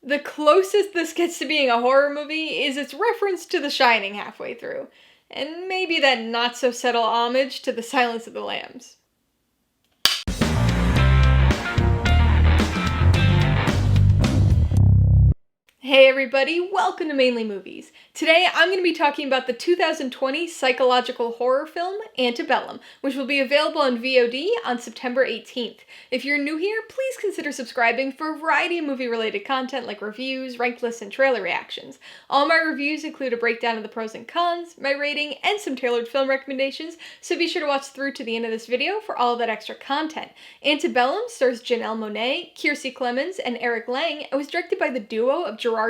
The closest this gets to being a horror movie is its reference to The Shining halfway through, and maybe that not-so-subtle homage to The Silence of the Lambs. Hey everybody, welcome to Mainely Movies. Today I'm going to be talking about the 2020 psychological horror film, Antebellum, which will be available on VOD on September 18th. If you're new here, please consider subscribing for a variety of movie-related content like reviews, ranked lists, and trailer reactions. All my reviews include a breakdown of the pros and cons, my rating, and some tailored film recommendations, so be sure to watch through to the end of this video for all of that extra content. Antebellum stars Janelle Monáe, Kiersey, Clemons, and Lange, and was directed by the duo of Gerard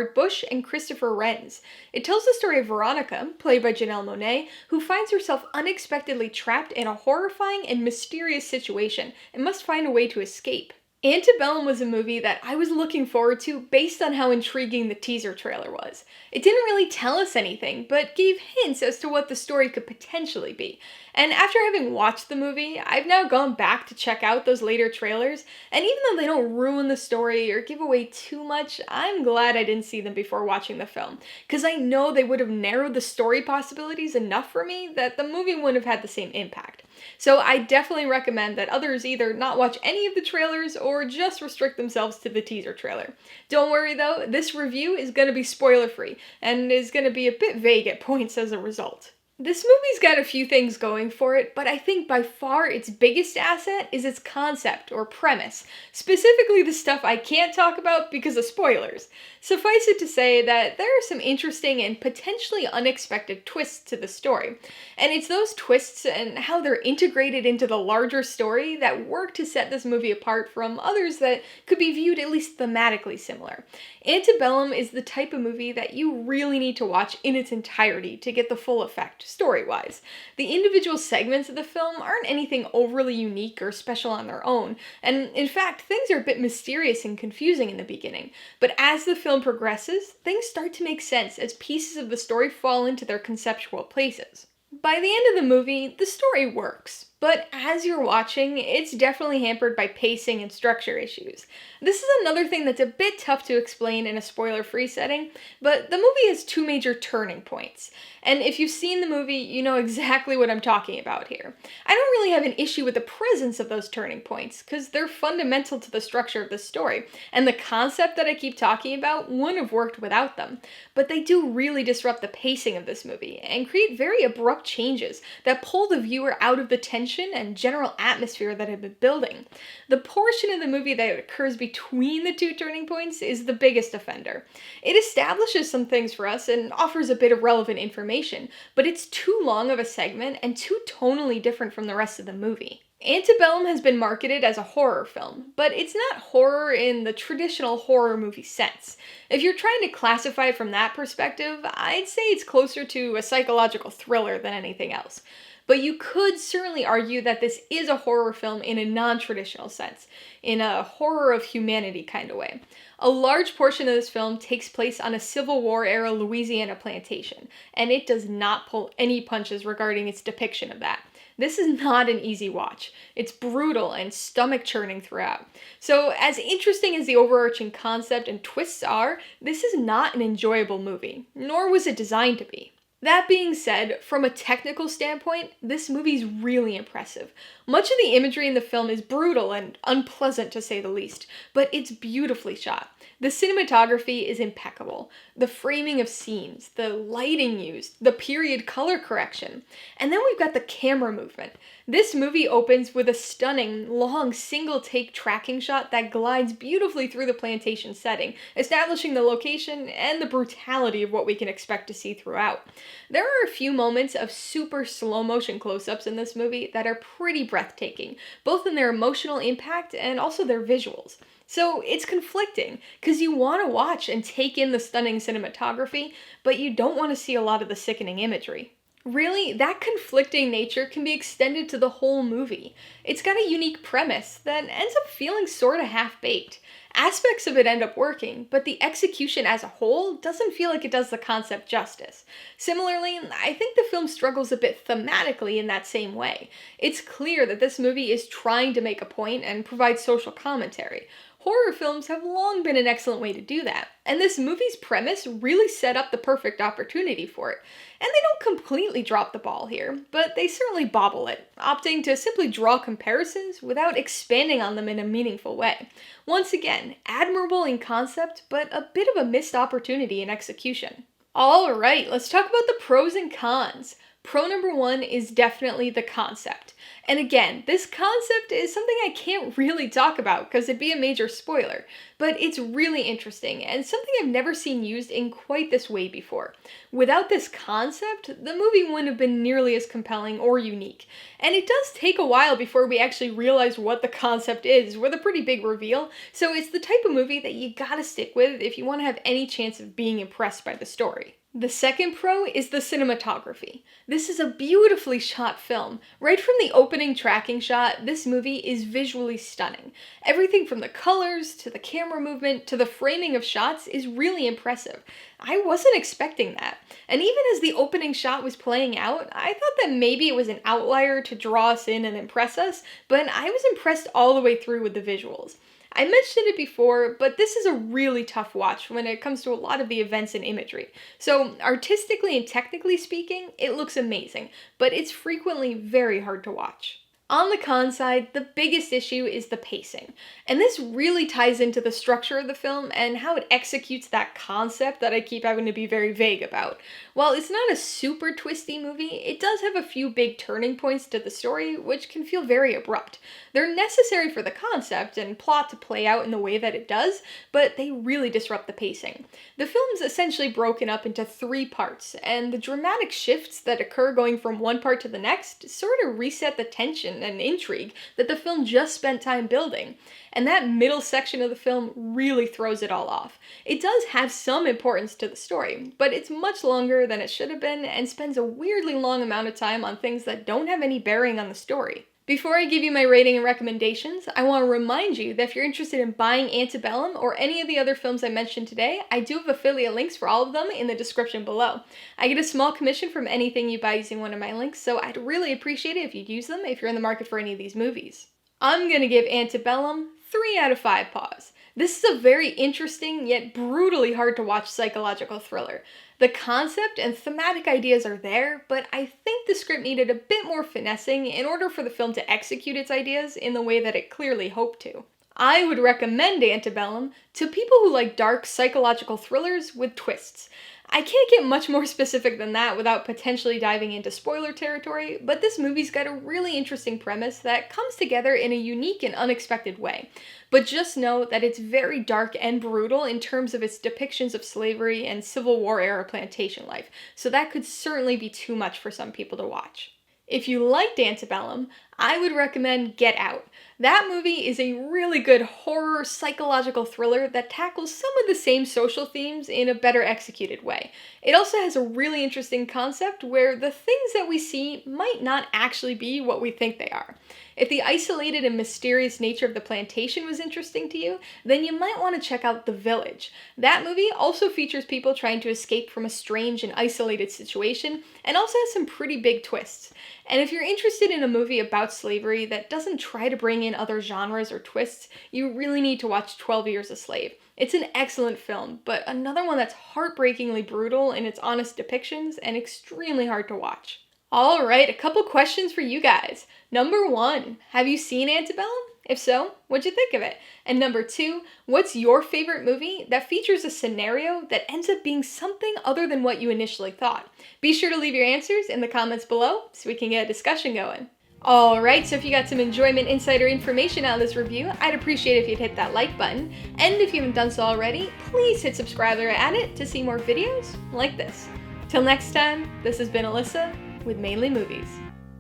and Christopher Renz. It tells the story of Veronica, played by Janelle Monáe, who finds herself unexpectedly trapped in a horrifying and mysterious situation and must find a way to escape. Antebellum was a movie that I was looking forward to based on how intriguing the teaser trailer was. It didn't really tell us anything, but gave hints as to what the story could potentially be. And after having watched the movie, I've now gone back to check out those later trailers, and even though they don't ruin the story or give away too much, I'm glad I didn't see them before watching the film, because I know they would have narrowed the story possibilities enough for me that the movie wouldn't have had the same impact. So I definitely recommend that others either not watch any of the trailers or just restrict themselves to the teaser trailer. Don't worry though, this review is going to be spoiler free and is going to be a bit vague at points as a result. This movie's got a few things going for it, but I think by far its biggest asset is its concept or premise, specifically the stuff I can't talk about because of spoilers. Suffice it to say that there are some interesting and potentially unexpected twists to the story, and it's those twists and how they're integrated into the larger story that work to set this movie apart from others that could be viewed at least thematically similar. Antebellum is the type of movie that you really need to watch in its entirety to get the full effect, story-wise. The individual segments of the film aren't anything overly unique or special on their own, and in fact, things are a bit mysterious and confusing in the beginning, but as the film progresses, things start to make sense as pieces of the story fall into their conceptual places. By the end of the movie, the story works, but as you're watching, it's definitely hampered by pacing and structure issues. This is another thing that's a bit tough to explain in a spoiler-free setting, but the movie has two major turning points. And if you've seen the movie, you know exactly what I'm talking about here. I don't really have an issue with the presence of those turning points, because they're fundamental to the structure of the story, and the concept that I keep talking about wouldn't have worked without them. But they do really disrupt the pacing of this movie, and create very abrupt changes that pull the viewer out of the tension and general atmosphere that had been building. The portion of the movie that occurs between the two turning points is the biggest offender. It establishes some things for us and offers a bit of relevant information, but it's too long of a segment and too tonally different from the rest of the movie. Antebellum has been marketed as a horror film, but it's not horror in the traditional horror movie sense. If you're trying to classify it from that perspective, I'd say it's closer to a psychological thriller than anything else. But you could certainly argue that this is a horror film in a non-traditional sense, in a horror of humanity kind of way. A large portion of this film takes place on a Civil War-era Louisiana plantation, and it does not pull any punches regarding its depiction of that. This is not an easy watch. It's brutal and stomach-churning throughout. So, as interesting as the overarching concept and twists are, this is not an enjoyable movie, nor was it designed to be. That being said, from a technical standpoint, this movie's really impressive. Much of the imagery in the film is brutal and unpleasant to say the least, but it's beautifully shot. The cinematography is impeccable. The framing of scenes, the lighting used, the period color correction, and then we've got the camera movement. This movie opens with a stunning, long, single-take tracking shot that glides beautifully through the plantation setting, establishing the location and the brutality of what we can expect to see throughout. There are a few moments of super slow-motion close-ups in this movie that are pretty breathtaking, both in their emotional impact and also their visuals. So it's conflicting, because you want to watch and take in the stunning cinematography, but you don't want to see a lot of the sickening imagery. Really, that conflicting nature can be extended to the whole movie. It's got a unique premise that ends up feeling sorta half-baked. Aspects of it end up working, but the execution as a whole doesn't feel like it does the concept justice. Similarly, I think the film struggles a bit thematically in that same way. It's clear that this movie is trying to make a point and provide social commentary. Horror films have long been an excellent way to do that, and this movie's premise really set up the perfect opportunity for it. And they don't completely drop the ball here, but they certainly bobble it, opting to simply draw comparisons without expanding on them in a meaningful way. Once again, admirable in concept, but a bit of a missed opportunity in execution. Alright, let's talk about the pros and cons. Pro number one is definitely the concept. And again, this concept is something I can't really talk about because it'd be a major spoiler, but it's really interesting and something I've never seen used in quite this way before. Without this concept, the movie wouldn't have been nearly as compelling or unique. And it does take a while before we actually realize what the concept is, with a pretty big reveal, so it's the type of movie that you gotta stick with if you want to have any chance of being impressed by the story. The second pro is the cinematography. This is a beautifully shot film. Right from the opening tracking shot, this movie is visually stunning. Everything from the colors, to the camera movement, to the framing of shots is really impressive. I wasn't expecting that. And even as the opening shot was playing out, I thought that maybe it was an outlier to draw us in and impress us, but I was impressed all the way through with the visuals. I mentioned it before, but this is a really tough watch when it comes to a lot of the events and imagery. So artistically and technically speaking, it looks amazing, but it's frequently very hard to watch. On the con side, the biggest issue is the pacing. And this really ties into the structure of the film and how it executes that concept that I keep having to be very vague about. While it's not a super twisty movie, it does have a few big turning points to the story, which can feel very abrupt. They're necessary for the concept and plot to play out in the way that it does, but they really disrupt the pacing. The film's essentially broken up into 3 parts, and the dramatic shifts that occur going from one part to the next sort of reset the tension and intrigue that the film just spent time building. And that middle section of the film really throws it all off. It does have some importance to the story, but it's much longer than it should have been and spends a weirdly long amount of time on things that don't have any bearing on the story. Before I give you my rating and recommendations, I want to remind you that if you're interested in buying Antebellum or any of the other films I mentioned today, I do have affiliate links for all of them in the description below. I get a small commission from anything you buy using one of my links, so I'd really appreciate it if you'd use them if you're in the market for any of these movies. I'm gonna give Antebellum 3 out of 5 paws. This is a very interesting yet brutally hard to watch psychological thriller. The concept and thematic ideas are there, but I think the script needed a bit more finessing in order for the film to execute its ideas in the way that it clearly hoped to. I would recommend Antebellum to people who like dark psychological thrillers with twists. I can't get much more specific than that without potentially diving into spoiler territory, but this movie's got a really interesting premise that comes together in a unique and unexpected way. But just know that it's very dark and brutal in terms of its depictions of slavery and Civil War era plantation life, so that could certainly be too much for some people to watch. If you liked Antebellum, I would recommend Get Out. That movie is a really good horror psychological thriller that tackles some of the same social themes in a better executed way. It also has a really interesting concept where the things that we see might not actually be what we think they are. If the isolated and mysterious nature of the plantation was interesting to you, then you might want to check out The Village. That movie also features people trying to escape from a strange and isolated situation, and also has some pretty big twists. And if you're interested in a movie about slavery that doesn't try to bring in other genres or twists, you really need to watch 12 Years a Slave. It's an excellent film, but another one that's heartbreakingly brutal in its honest depictions and extremely hard to watch. Alright, a couple questions for you guys. Number 1, have you seen Antebellum? If so, what'd you think of it? And number 2, what's your favorite movie that features a scenario that ends up being something other than what you initially thought? Be sure to leave your answers in the comments below so we can get a discussion going. Alright, so if you got some enjoyment, insight, or information out of this review, I'd appreciate it if you'd hit that like button. And if you haven't done so already, please hit subscribe or add it to see more videos like this. Till next time, this has been Alyssa with Mainely Movies,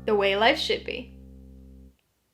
the way life should be.